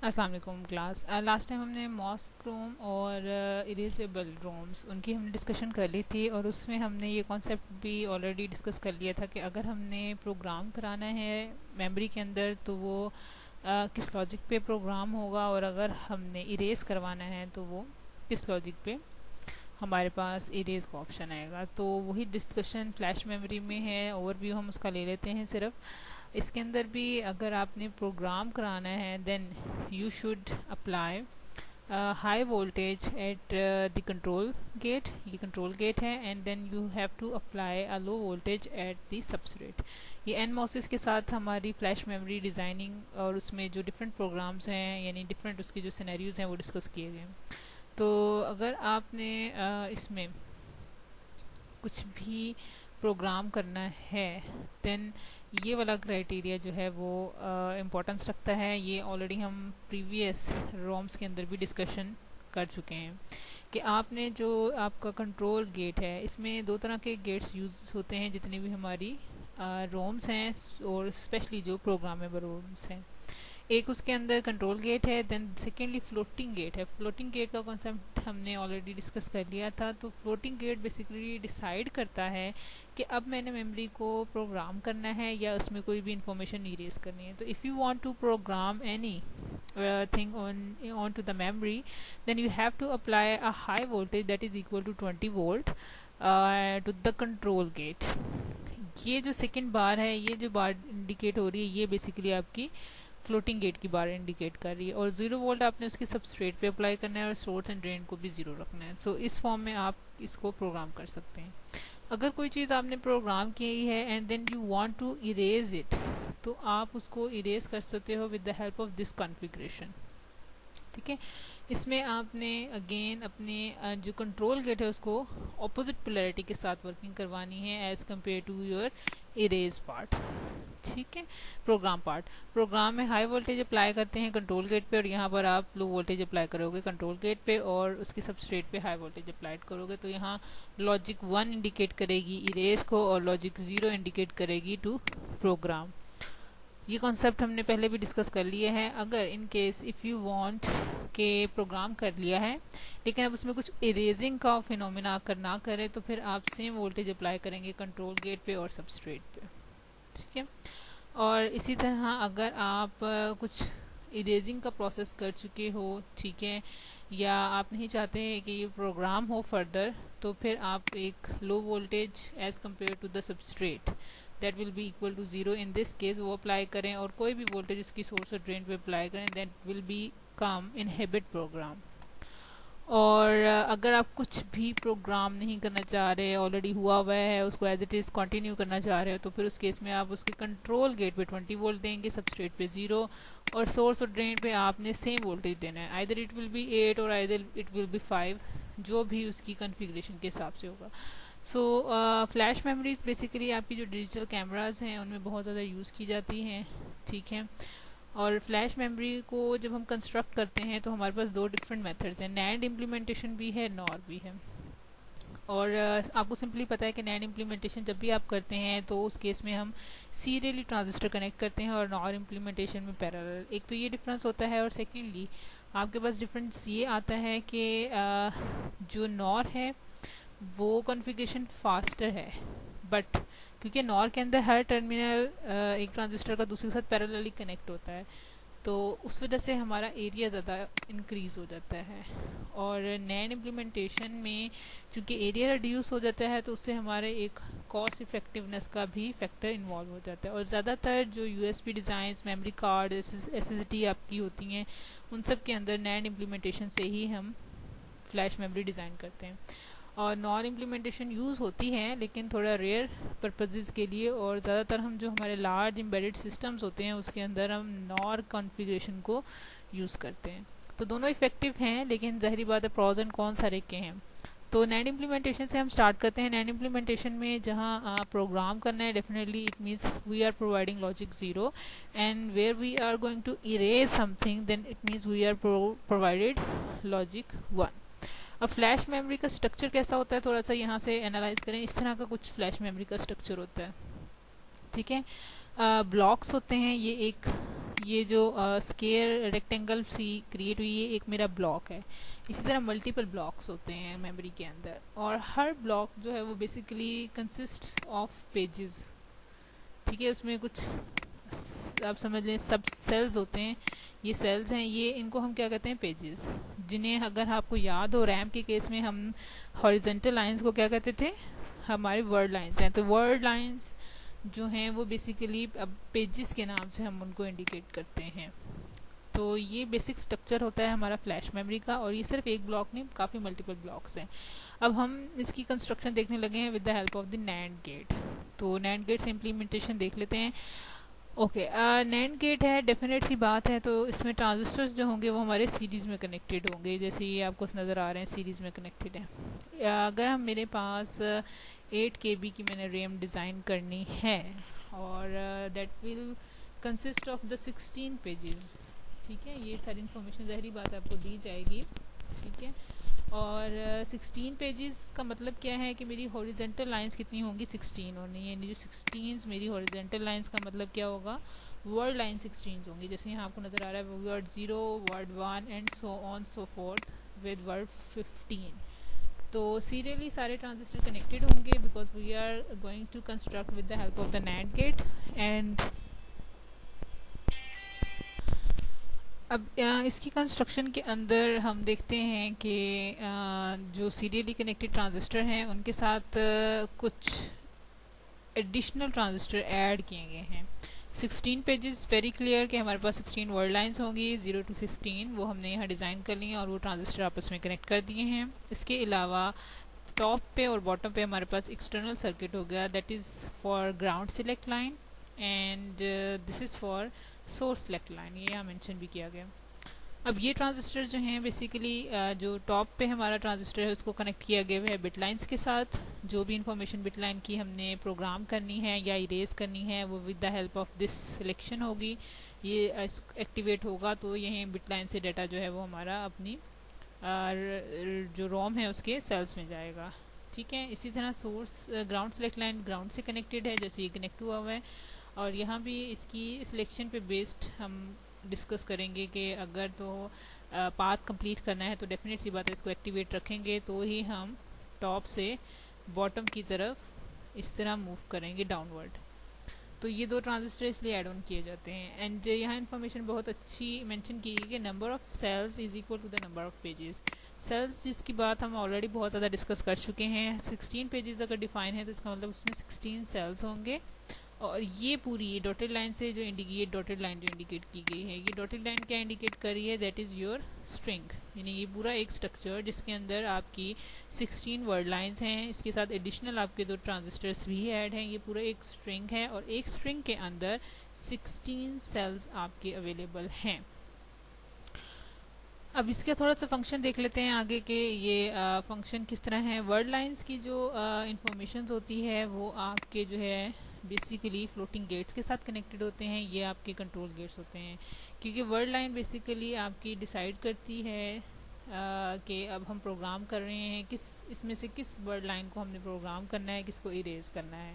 अस्सलाम वालेकुम class. Last time हमने मॉस्क रोम और इरेजेबल रोम्स उनकी हमने डिस्कशन कर ली थी और उसमें हमने ये कॉन्सेप्ट भी ऑलरेडी डिस्कस कर लिया था कि अगर हमने प्रोग्राम कराना है मेमोरी के अंदर तो वो किस लॉजिक पे प्रोग्राम होगा, और अगर हमने इरेज करवाना है तो वो किस लॉजिक पे हमारे पास इरेज का ऑप्शन आएगा। तो वही डिस्कशन फ्लैश मेमोरी में है, ओवरव्यू हम उसका ले लेते हैं सिर्फ। इसके अंदर भी अगर आपने प्रोग्राम कराना है then you should apply high voltage at the control gate, ये कंट्रोल गेट है, and then you have to apply a low voltage at the substrate. ये एन मॉसिस के साथ हमारी फ्लैश मेमोरी डिज़ाइनिंग और उसमें जो डिफरेंट प्रोग्राम्स हैं यानी डिफरेंट उसके जो सिनेरियोज हैं वो डिस्कस किए गए। तो अगर आपने इसमें कुछ भी प्रोग्राम करना है देन ये वाला क्राइटेरिया जो है वो इम्पोर्टेंस रखता है। ये ऑलरेडी हम प्रीवियस रोम्स के अंदर भी डिस्कशन कर चुके हैं कि आपने जो आपका कंट्रोल गेट है, इसमें दो तरह के गेट्स यूज होते हैं जितनी भी हमारी रोम्स हैं और स्पेशली जो प्रोग्रामेबल रोम्स हैं। एक उसके अंदर कंट्रोल गेट है, देन सेकेंडली फ्लोटिंग गेट है। फ्लोटिंग गेट का कॉन्सेप्ट हमने ऑलरेडी डिस्कस कर लिया था। तो फ्लोटिंग गेट बेसिकली डिसाइड करता है कि अब मैंने मेमोरी को प्रोग्राम करना है या उसमें कोई भी इंफॉर्मेशन इरेज करनी है। तो if you want to program any thing on to the memory, then you have to apply a high voltage that is equal to 20 volt to the control gate। ये जो सेकेंड बार है, ये जो बार indicate हो रही है, ये बेसिकली आपकी फ्लोटिंग गेट की बार इंडिकेट कर रही है, और 0 वोल्ट आपने उसकी सबस्ट्रेट पे अप्लाई करना है और सोर्स एंड ड्रेन को भी 0 रखना है। सो इस फॉर्म में आप इसको प्रोग्राम कर सकते हैं। अगर कोई चीज़ आपने प्रोग्राम की है and then you want to erase it, तो आप उसको इरेज कर सकते हो with the help of this configuration. ठीक है, इसमें आपने अगेन अपने जो कंट्रोल गेट है उसको ऑपोजिट पोलैरिटी के साथ वर्किंग करवानी है as compare to your erase part. ठीक है, प्रोग्राम पार्ट। प्रोग्राम में हाई वोल्टेज अप्लाई करते हैं कंट्रोल गेट पे, और यहाँ पर आप लो वोल्टेज अप्लाई करोगे कंट्रोल गेट पे और उसकी सबस्ट्रेट पे हाई वोल्टेज अप्लाई करोगे। तो यहाँ लॉजिक 1 इंडिकेट करेगी इरेज को और लॉजिक 0 इंडिकेट करेगी टू प्रोग्राम। ये कॉन्सेप्ट हमने पहले भी डिस्कस कर लिए हैं। अगर in case if you want के प्रोग्राम कर लिया है लेकिन अब उसमें कुछ इरेजिंग का फिनोमिना अगर ना करे तो फिर आप सेम वोल्टेज अप्लाई करेंगे कंट्रोल गेट पे और सबस्ट्रेट पे। ठीक है, और इसी तरह अगर आप कुछ इरेजिंग का प्रोसेस कर चुके हो, ठीक है, या आप नहीं चाहते हैं कि ये प्रोग्राम हो फर्दर, तो फिर आप एक low voltage as compare to the substrate that will be equal to 0 in this case वो अप्लाई करें, और कोई भी वोल्टेज उसकी सोर्स और ड्रेन पे अप्लाई करें, that will be come inhibit program. और अगर आप कुछ भी प्रोग्राम नहीं करना चाह रहे, ऑलरेडी हुआ हुआ है, उसको एज इट इज़ कंटिन्यू करना चाह रहे हो, तो फिर उस केस में आप उसके कंट्रोल गेट पे 20 वोल्ट देंगे, सबस्ट्रेट पे 0, और सोर्स और ड्रेन पे आपने सेम वोल्टेज देना है। आइदर इट विल बी 8 और आइदर इट विल बी 5, जो भी उसकी कॉन्फ़िगरेशन के हिसाब से होगा। सो फ्लैश मेमोरीज बेसिकली आपकी जो डिजिटल कैमराज हैं उनमें बहुत ज़्यादा यूज़ की जाती हैं। ठीक है, और फ्लैश मेमोरी को जब हम कंस्ट्रक्ट करते हैं तो हमारे पास दो डिफरेंट मेथड्स हैं, नैंड इम्प्लीमेंटेशन भी है, नॉर भी है। और आपको सिंपली पता है कि नैंड इम्प्लीमेंटेशन जब भी आप करते हैं तो उस केस में हम सीरियली ट्रांजिस्टर कनेक्ट करते हैं, और नॉर इम्प्लीमेंटेशन में पैरेलल। एक तो ये डिफरेंस होता है, और सेकेंडली आपके पास डिफरेंस ये आता है कि जो नॉर है वो कॉन्फ़िगरेशन फास्टर है, बट क्योंकि नॉर के अंदर हर टर्मिनल एक ट्रांजिस्टर का दूसरे के साथ पैरेलली कनेक्ट होता है, तो उस वजह से हमारा एरिया ज़्यादा इंक्रीज़ हो जाता है। और नैंड इम्प्लीमेंटेशन में चूँकि एरिया रिड्यूस हो जाता है तो उससे हमारे एक कॉस्ट इफेक्टिवनेस का भी फैक्टर इन्वॉल्व हो जाता है। और ज़्यादातर जो USB designs, memory card, SSD आपकी होती हैं, उन सब के अंदर नैंड इम्प्लीमेंटेशन से ही हम फ्लैश मेमोरी डिज़ाइन करते हैं। और नॉर इम्प्लीमेंटेशन यूज़ होती हैं लेकिन थोड़ा रेयर पर्पसेस के लिए, और ज़्यादातर हम जो हमारे लार्ज एम्बेडेड सिस्टम्स होते हैं उसके अंदर हम नॉर कॉन्फ़िगरेशन को यूज़ करते हैं। तो दोनों इफ़ेक्टिव हैं, लेकिन ज़ाहिर बात है प्रॉज एंड कॉन्स सारे के हैं। तो नैंड इम्प्लीमेंटेशन से हम स्टार्ट करते हैं। नैंड इम्प्लीमेंटेशन में जहाँ प्रोग्राम करना है, definitely it means we are providing logic 0, and where we are going to erase something then it means we are provided logic 1। अब फ्लैश मेमोरी का स्ट्रक्चर कैसा होता है, थोड़ा सा यहाँ से एनालाइज करें। इस तरह का कुछ फ्लैश मेमोरी का स्ट्रक्चर होता है। ठीक है, ब्लॉक्स होते हैं, ये एक ये जो स्केयर रेक्टेंगल सी क्रिएट हुई है, एक मेरा ब्लॉक है। इसी तरह मल्टीपल ब्लॉक्स होते हैं मेमोरी के अंदर, और हर ब्लॉक जो है वो बेसिकली कंसिस्ट ऑफ पेजेस। ठीक है, उसमें कुछ आप समझ लें सब सेल्स होते हैं। ये सेल्स हैं, ये इनको हम क्या कहते हैं, पेजेस, जिन्हें अगर आपको याद हो रैम के केस में हम हॉरिजेंटल लाइंस को क्या कहते थे, हमारे वर्ड लाइंस हैं। तो वर्ड लाइंस जो हैं वो बेसिकली अब पेजेस के नाम से हम उनको इंडिकेट करते हैं। तो ये बेसिक स्ट्रक्चर होता है हमारा फ्लैश मेमोरी का, और ये सिर्फ एक ब्लॉक नहीं, काफ़ी मल्टीपल ब्लॉक्स हैं। अब हम इसकी कंस्ट्रक्शन देखने लगे हैं with the help of the NAND gate. तो नैंड गेट से इम्प्लीमेंटेशन देख लेते हैं। ओके, नैंड गेट है, डेफिनेट सी बात है। तो इसमें ट्रांजिस्टर्स जो होंगे वो हमारे सीरीज़ में कनेक्टेड होंगे, जैसे ये आपको नज़र आ रहे हैं सीरीज़ में कनेक्टेड है। अगर हम मेरे पास 8 KB की मैंने रैम डिज़ाइन करनी है, और that will consist of the 16 pages. ठीक है, ये सारी इन्फॉर्मेशन ज़ाहिरी बात आपको दी जाएगी। ठीक है, और 16 पेजेस का मतलब क्या है कि मेरी हॉरिजेंटल लाइंस कितनी होंगी, 16 होनी है। जो 16 मेरी हॉरिजेंटल लाइंस का मतलब क्या होगा, वर्ड लाइन 16 होंगी। जैसे यहाँ आपको नज़र आ रहा है word 0, word 1 and so on so forth with word 15। तो सीरियली सारे ट्रांजिस्टर कनेक्टेड होंगे because we are going to construct with the help of the NAND gate. And अब इसकी कंस्ट्रक्शन के अंदर हम देखते हैं कि जो सीरियली कनेक्टेड ट्रांजिस्टर हैं उनके साथ कुछ एडिशनल ट्रांजिस्टर ऐड किए गए हैं। 16 पेजेस वेरी क्लियर कि हमारे पास 16 वर्ड लाइंस होंगी 0 to 15, वो हमने यहाँ डिज़ाइन कर ली हैं और वो ट्रांजिस्टर आपस में कनेक्ट कर दिए हैं। इसके अलावा टॉप पे और बॉटम पे हमारे पास एक्सटर्नल सर्किट हो गया, that is for ground select line and this is for source select line, ये यहाँ मेंशन भी किया गया। अब ये ट्रांजिस्टर जो हैं बेसिकली जो टॉप पे हमारा ट्रांजिस्टर है उसको कनेक्ट किया गया है बिट लाइंस के साथ। जो भी इंफॉर्मेशन बिट लाइन की हमने प्रोग्राम करनी है या इरेज करनी है वो with the help of this selection होगी, ये एक्टिवेट होगा। तो यही बिट लाइन से डाटा जो है वो हमारा अपनी जो रोम है उसके सेल्स में जाएगा। ठीक है, इसी तरह source ground select line ground से कनेक्टेड है, जैसे ये कनेक्ट हुआ हुआ है। और यहाँ भी इसकी सिलेक्शन पे बेस्ड हम डिस्कस करेंगे कि अगर तो पाथ कंप्लीट करना है तो डेफिनेट सी बात है इसको एक्टिवेट रखेंगे, तो ही हम टॉप से बॉटम की तरफ इस तरह मूव करेंगे डाउनवर्ड। तो ये दो ट्रांजिस्टर इसलिए ऐड ऑन किए जाते हैं। एंड यहाँ इन्फॉर्मेशन बहुत अच्छी मेंशन की गई कि number of cells is equal to the number of pages. Cells जिसकी बात हम ऑलरेडी बहुत ज़्यादा डिस्कस कर चुके हैं। 16 पेजेस अगर डिफाइन है तो इसका मतलब उसमें 16 सेल्स होंगे। और ये पूरी डॉटेड लाइन से जो डॉटेड लाइन जो इंडिकेट की गई है, ये डॉटेड लाइन क्या इंडिकेट कर रही है, दैट इज़ योर स्ट्रिंग। यानी ये पूरा एक स्ट्रक्चर जिसके अंदर आपकी 16 वर्ड लाइंस हैं, इसके साथ एडिशनल आपके 2 ट्रांजिस्टर्स भी ऐड हैं। ये पूरा एक स्ट्रिंग है और एक स्ट्रिंग के अंदर 16 सेल्स आपके अवेलेबल हैं। अब इसका थोड़ा सा फंक्शन देख लेते हैं आगे के, ये फंक्शन किस तरह है। वर्ड लाइंस की जो इंफॉर्मेशन होती है वो आपके जो है बेसिकली फ्लोटिंग गेट्स के साथ कनेक्टेड होते हैं, ये आपके कंट्रोल गेट्स होते हैं। क्योंकि वर्ड लाइन बेसिकली आपकी डिसाइड करती है कि अब हम प्रोग्राम कर रहे हैं किस इसमें से किस वर्ड लाइन को हमने प्रोग्राम करना है, किसको इरेज करना है।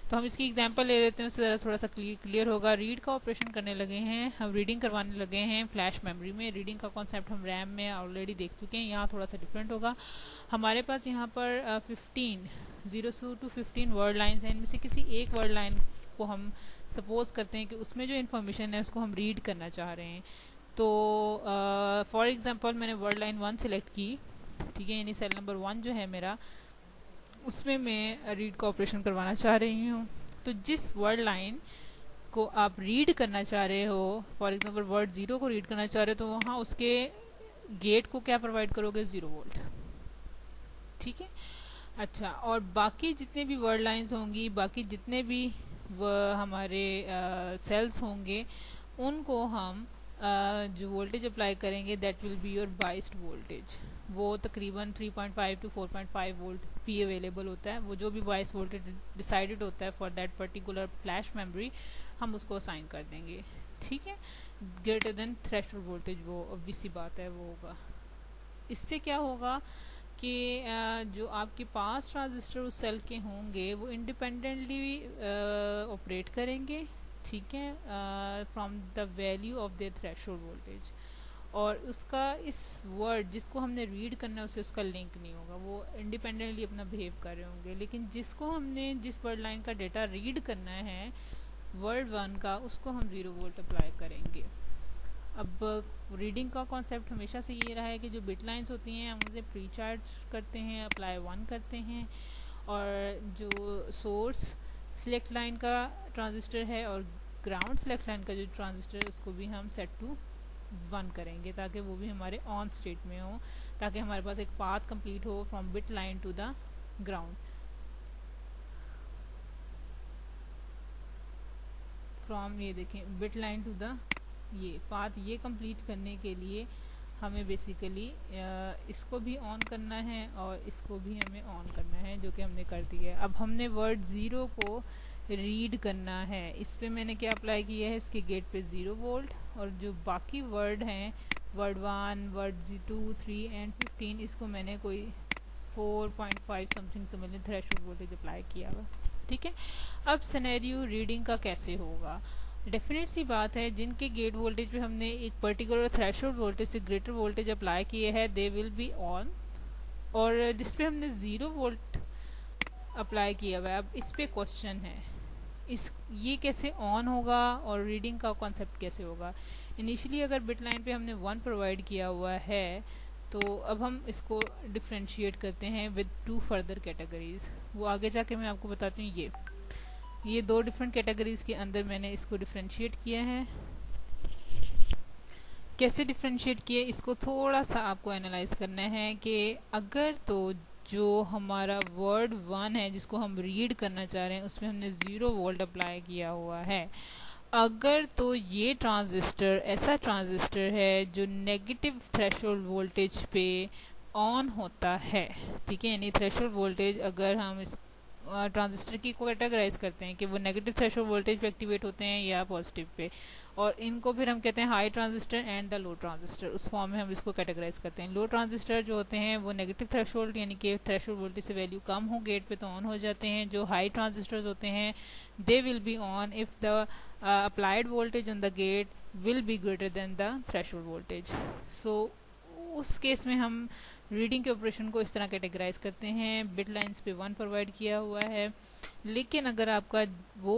तो हम इसकी एग्जांपल ले लेते हैं, उससे ज़रा थोड़ा सा क्लियर होगा। रीड का ऑपरेशन करने लगे हैं, हम रीडिंग करवाने लगे हैं फ्लैश मेमोरी में। रीडिंग का कॉन्सेप्ट हम रैम में ऑलरेडी देख चुके हैं, यहाँ थोड़ा सा डिफरेंट होगा। हमारे पास यहाँ पर 15 0 to 15 वर्ड लाइन्स हैं, इनमें से किसी एक वर्ड लाइन को हम सपोज करते हैं कि उसमें जो इन्फॉर्मेशन है उसको हम रीड करना चाह रहे हैं। तो फॉर एग्जांपल मैंने वर्ड लाइन 1 सेलेक्ट की, ठीक है, यानी सेल नंबर 1 जो है मेरा, उसमें मैं रीड का ऑपरेशन करवाना चाह रही हूँ। तो जिस वर्ड लाइन को आप रीड करना चाह रहे हो, फॉर एग्जांपल वर्ड 0 को रीड करना चाह रहे हो, तो वहाँ उसके गेट को क्या प्रोवाइड करोगे, 0 वोल्ट। ठीक है, अच्छा, और बाकी जितने भी वर्ड लाइंस होंगी, बाकी जितने भी हमारे सेल्स होंगे, उनको हम जो वोल्टेज अप्लाई करेंगे that will be your biased voltage. वो तकरीबन 3.5 to 4.5 वोल्ट भी अवेलेबल होता है। वो जो भी बाइस वोल्टेज डिसाइडेड होता है for that particular flash memory, हम उसको असाइन कर देंगे। ठीक है, ग्रेटर देन थ्रेशोल्ड वोल्टेज, वो ऑब्वियस सी बात है वो होगा। इससे क्या होगा कि जो आपके पास ट्रांजिस्टर उस सेल के होंगे वो इंडिपेंडेंटली ऑपरेट करेंगे। ठीक है, from the value of their threshold voltage. और उसका इस वर्ड जिसको हमने रीड करना है उसे उसका लिंक नहीं होगा, वो इंडिपेंडेंटली अपना बिहेव कर रहे होंगे। लेकिन जिसको हमने जिस वर्ड लाइन का डेटा रीड करना है वर्ड 1 का, उसको हम 0 वोल्ट अप्लाई करेंगे। अब रीडिंग का कॉन्सेप्ट हमेशा से ये रहा है कि जो बिट लाइंस होती हैं हम उसे प्री चार्ज करते हैं, अप्लाई 1 करते हैं, और जो सोर्स सिलेक्ट लाइन का ट्रांजिस्टर है और ग्राउंड सिलेक्ट लाइन का जो ट्रांजिस्टर है उसको भी हम सेट टू 1 करेंगे, ताकि वो भी हमारे ऑन स्टेट में हो, ताकि हमारे पास एक पाथ कंप्लीट हो from bit line to the ground. From ये देखें बिट लाइन टू द ये पाथ, ये कंप्लीट करने के लिए हमें बेसिकली इसको भी ऑन करना है और इसको भी हमें ऑन करना है, जो कि हमने कर दिया है। अब हमने वर्ड 0 को रीड करना है, इस पे मैंने क्या अप्लाई किया है, इसके गेट पे 0 वोल्ट, और जो बाकी वर्ड हैं वर्ड 1 वर्ड 2 3 एंड 15 इसको मैंने कोई 4.5 समथिंग समझ लें थ्रेशोल्ड वोल्टेज अप्लाई किया हुआ। ठीक है, अब सिनेरियो रीडिंग का कैसे होगा। डेफिनेट सी बात है, जिनके गेट वोल्टेज पे हमने एक पर्टिकुलर थ्रेशोल्ड वोल्टेज से ग्रेटर वोल्टेज अप्लाई किए हैं दे विल बी ऑन, और जिस पे हमने 0 वोल्ट अप्लाई किया हुआ है, अब इस पे क्वेश्चन है इस ये कैसे ऑन होगा और रीडिंग का कॉन्सेप्ट कैसे होगा। इनिशियली अगर बिट लाइन पे हमने 1 प्रोवाइड किया हुआ है तो अब हम इसको डिफ्रेंशिएट करते हैं विद 2 फर्दर कैटेगरीज, वो आगे जाके मैं आपको बताती हूँ। ये 2 डिफरेंट कैटेगरीज के अंदर मैंने इसको डिफ्रेंशिएट किया है। कैसे डिफ्रेंशिएट किए, इसको थोड़ा सा आपको एनालाइज करना है कि अगर तो जो हमारा वर्ड 1 है जिसको हम रीड करना चाह रहे हैं उसमें हमने 0 वोल्ट अप्लाई किया हुआ है, अगर तो ये ट्रांजिस्टर ऐसा ट्रांजिस्टर है जो नेगेटिव थ्रेशोल्ड वोल्टेज पे ऑन होता है, ठीक है, यानी थ्रेशोल्ड वोल्टेज अगर हम इस ट्रांजिस्टर की को कैटेगराइज करते हैं कि वो नेगेटिव थ्रेशोल्ड वोल्टेज पे एक्टिवेट होते हैं या पॉजिटिव पे, और इनको फिर हम कहते हैं high transistor and the low transistor, उस फॉर्म में हम इसको कैटेगराइज करते हैं। लो ट्रांजिस्टर जो होते हैं वो नेगेटिव थ्रेशोल्ड यानी कि थ्रेशोल्ड वोल्टेज से वैल्यू कम हो गेट पे तो ऑन हो जाते हैं। जो हाई ट्रांजिस्टर्स होते हैं they will be on if the applied voltage on the gate will be greater than the threshold voltage. So उस केस में हम रीडिंग के ऑपरेशन को इस तरह कैटेगराइज करते हैं, बिट लाइंस पे 1 प्रोवाइड किया हुआ है। लेकिन अगर आपका वो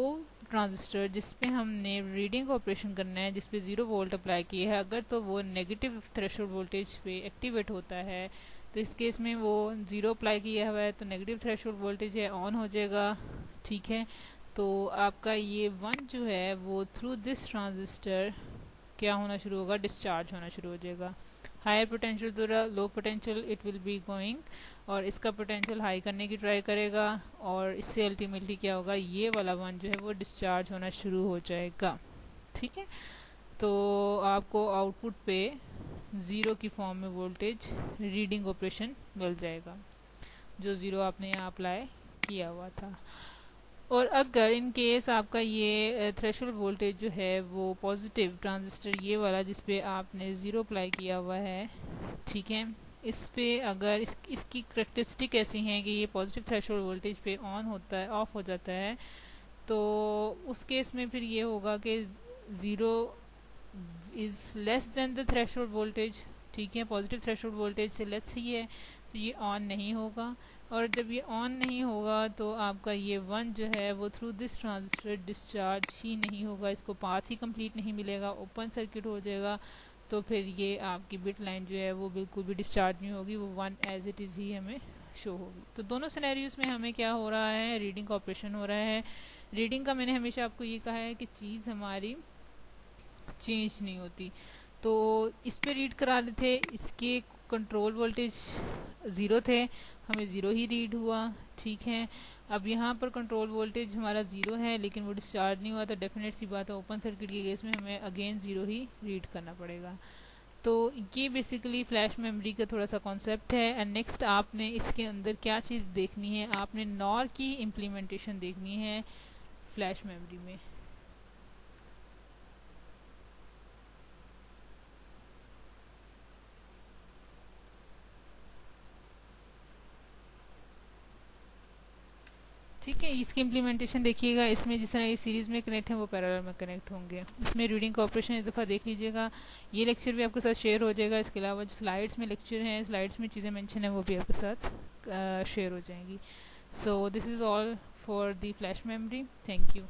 ट्रांजिस्टर जिस पे हमने रीडिंग का ऑपरेशन करना है, जिस पे 0 वोल्ट अप्लाई किए है, अगर तो वो नेगेटिव थ्रेशोल्ड वोल्टेज पे एक्टिवेट होता है तो इस केस में वो 0 अप्लाई किया हुआ है तो नेगेटिव थ्रेशोल्ड वोल्टेज है ऑन हो जाएगा। ठीक है, तो आपका ये 1 जो है वो थ्रू दिस ट्रांजिस्टर क्या होना शुरू होगा, डिस्चार्ज होना शुरू हो जाएगा। Higher potential to low potential it will be going, और इसका पोटेंशियल हाई करने की ट्राई करेगा, और इससे अल्टीमेटली क्या होगा, ये वाला 1 जो है वो डिस्चार्ज होना शुरू हो जाएगा। ठीक है, तो आपको आउटपुट पे 0 की फॉर्म में वोल्टेज रीडिंग ऑपरेशन मिल जाएगा, जो 0 आपने यहाँ अप्लाई किया हुआ था। और अगर इन केस आपका ये थ्रेशोल्ड वोल्टेज जो है वो पॉजिटिव ट्रांजिस्टर ये वाला जिस पे आपने 0 अप्लाई किया हुआ है, ठीक है, इस पे अगर इसकी करेक्टरिस्टिक ऐसी हैं कि ये पॉजिटिव थ्रेशोल्ड वोल्टेज पे ऑन होता है ऑफ हो जाता है, तो उस केस में फिर ये होगा कि 0 is less than the threshold voltage. ठीक है, पॉजिटिव थ्रेशोल्ड वोल्टेज से लेस ही है तो ये ऑन नहीं होगा, और जब ये ऑन नहीं होगा तो आपका ये 1 जो है वो थ्रू दिस ट्रांजिस्टर डिस्चार्ज ही नहीं होगा, इसको पाथ ही कंप्लीट नहीं मिलेगा, ओपन सर्किट हो जाएगा। तो फिर ये आपकी बिट लाइन जो है वो बिल्कुल भी डिस्चार्ज नहीं होगी, वो 1 एज इट इज़ ही हमें शो होगी। तो दोनों सिनेरियोज में हमें क्या हो रहा है, रीडिंग का ऑपरेशन हो रहा है। रीडिंग का मैंने हमेशा आपको ये कहा है कि चीज़ हमारी चेंज नहीं होती, तो इस पे रीड करा रहे थे, इसके कंट्रोल वोल्टेज 0 थे, हमें 0 ही रीड हुआ। ठीक है, अब यहाँ पर कंट्रोल वोल्टेज हमारा 0 है लेकिन वो डिस्चार्ज नहीं हुआ, तो डेफिनेट सी बात है ओपन सर्किट के केस में हमें अगेन 0 ही रीड करना पड़ेगा। तो ये बेसिकली फ्लैश मेमोरी का थोड़ा सा कॉन्सेप्ट है। एंड नेक्स्ट आपने इसके अंदर क्या चीज़ देखनी है, आपने नॉर की इम्प्लीमेंटेशन देखनी है फ्लैश मेमोरी में। ठीक ठीक है, इसकी इम्प्लीमेंटेशन देखिएगा, इसमें जिस तरह ये सीरीज़ में कनेक्ट है वो पैरेलल में कनेक्ट होंगे। इसमें रीडिंग कॉपरेशन एक दफ़ा देख लीजिएगा, ये लेक्चर भी आपके साथ शेयर हो जाएगा। इसके अलावा जो स्लाइड्स में लेक्चर हैं, स्लाइड्स में चीज़ें मेंशन है, वो भी आपके साथ शेयर हो जाएंगी। So this is all for the flash memory. Thank you.